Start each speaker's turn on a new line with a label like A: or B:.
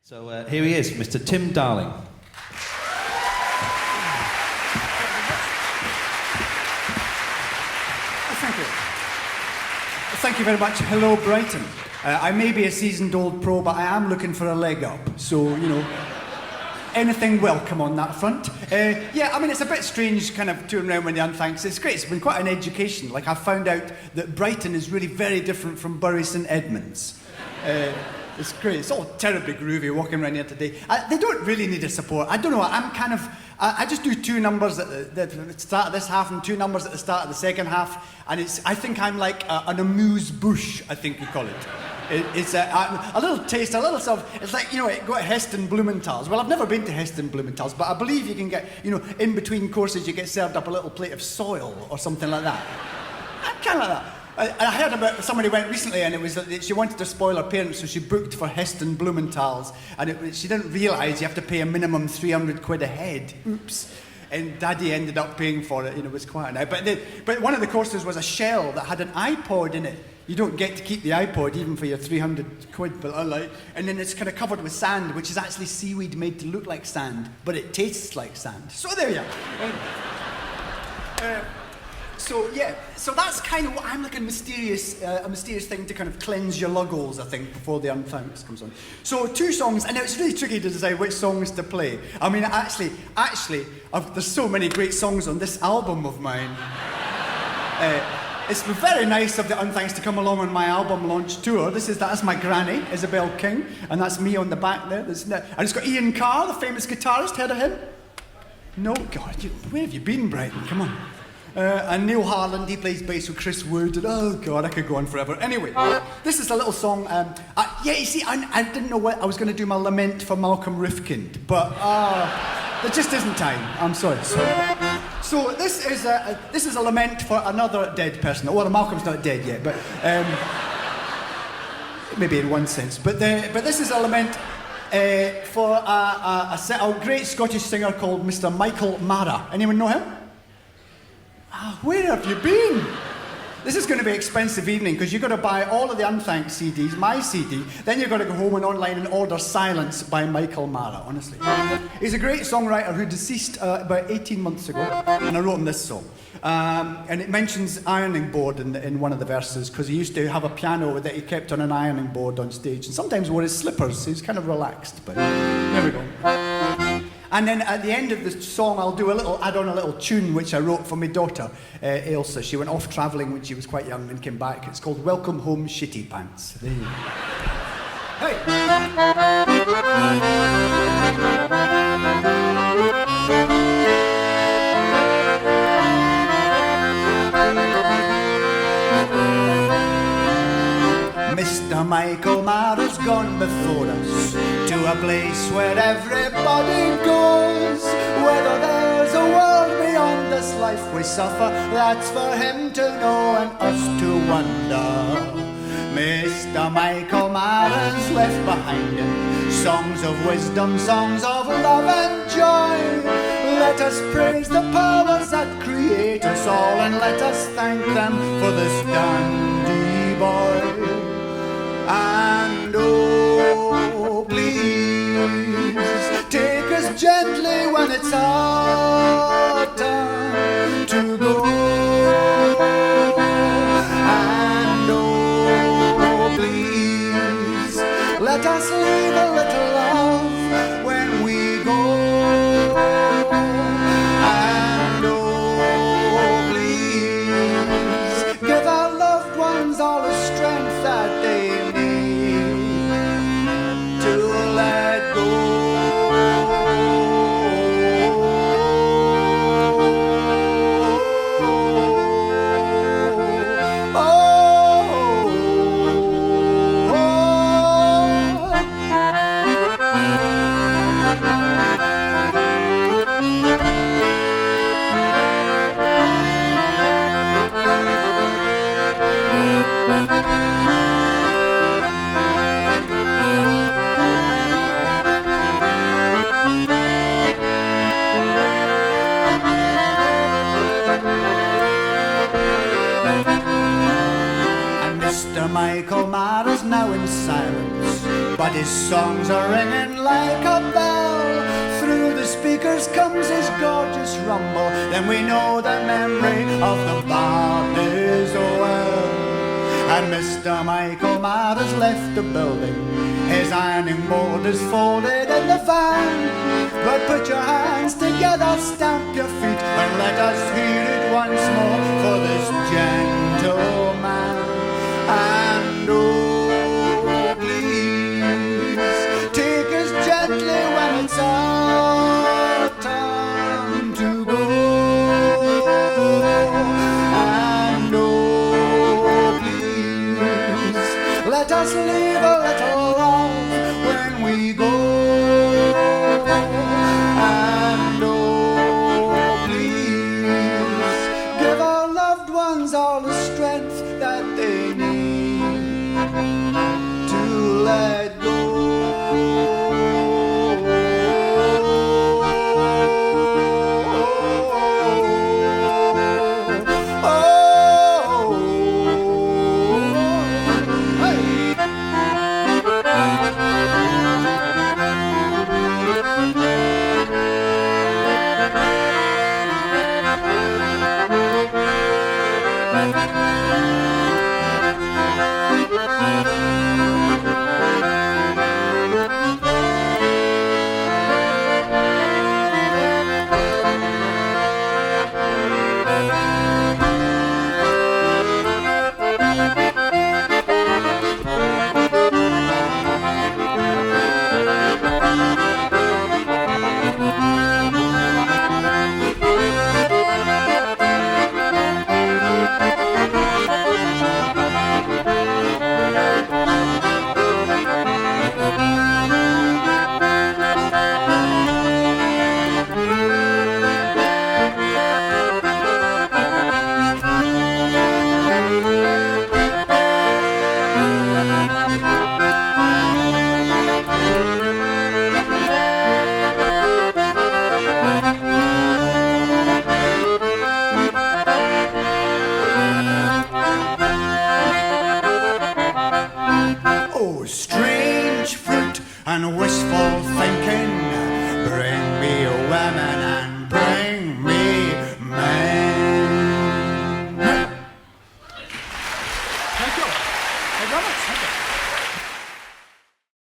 A: So here he is, Mr. Tim Dalling.
B: Thank you. Thank you very much. Hello, Brighton. I may be a seasoned old pro, but I am looking for a leg up. So, you know, anything welcome on that front. Yeah, I mean, it's a bit strange kind of touring around with the Unthanks. It's great. It's been quite an education. Like, I found out that Brighton is really very different from Bury St Edmunds. It's great. It's all terribly groovy walking around here today. They don't really need a support. I don't know. I'm kind of... I just do two numbers at the start of this half and two numbers at the start of the second half. And I think I'm like an amuse-bouche, I think we call it. It's a little taste, a little sort of... It's like, you know, go to Heston Blumenthal's. Well, I've never been to Heston Blumenthal's, but I believe you can get, you know, in between courses you get served up a little plate of soil or something like that. I'm kind of like that. I heard about somebody went recently and it was that she wanted to spoil her parents, so she booked for Heston Blumenthal's, and she didn't realise you have to pay a minimum 300 quid a head. Oops. And Daddy ended up paying for it, you know, it was quite a night. But one of the courses was a shell that had an iPod in it. You don't get to keep the iPod even for your 300 quid, but and then it's kind of covered with sand, which is actually seaweed made to look like sand, but it tastes like sand. So there you are. So yeah, so that's kind of what I'm like a mysterious thing to kind of cleanse your luggles, I think, before the Unthanks comes on. So two songs, and it's really tricky to decide which songs to play. I mean, actually, there's so many great songs on this album of mine. It's been very nice of the Unthanks to come along on my album launch tour. That's my granny, Isabel King, and that's me on the back there. And it's got Ian Carr, the famous guitarist. Heard of him? No, God, where have you been, Brighton? Come on. And Neil Harland, he plays bass with Chris Wood, and oh God, I could go on forever. Anyway, this is a little song. Yeah, you see, I didn't know what I was going to do my lament for Malcolm Rifkind, but there just isn't time. I'm sorry. So this is a lament for another dead person. Well, Malcolm's not dead yet, but maybe in one sense. But this is a lament for a great Scottish singer called Mr. Michael Marra. Anyone know him? Where have you been? This is going to be an expensive evening because you've got to buy all of the Unthanks CDs, my CD, then you've got to go home and online and order Silence by Michael Marra, honestly. He's a great songwriter who deceased about 18 months ago, and I wrote him this song. And it mentions ironing board in one of the verses because he used to have a piano that he kept on an ironing board on stage and sometimes wore his slippers, so he's kind of relaxed, but there we go. And then at the end of the song, I'll add on a little tune which I wrote for my daughter, Ailsa. She went off travelling when she was quite young and came back. It's called Welcome Home Shitty Pants. There you go. Hey! Mr. Michael Marra's gone before us to a place where everybody goes. Whether there's a world beyond this life we suffer, that's for him to know and us to wonder. Mr. Michael Marra's left behind him songs of wisdom, songs of love and joy. Let us praise the powers that create us all, and let us thank them for this dandy boy. And oh, please take us gently when it's our time to go. And oh, please let us leave a little love when we go. And oh, please give our loved ones all the strength that they and his songs are ringing like a bell. Through the speakers comes his gorgeous rumble, then we know the memory of the bard is well. And Mr. Michael Marra's left the building, his ironing board is folded in the van. But put your hands together, stamp your feet, and let us hear it once more for this gentleman. And oh, please take us gently when it's our time to go. And oh, please let us leave a little love when we go. And oh, please give our loved ones all the strength that they need to let go. Oh, strange fruit and wistful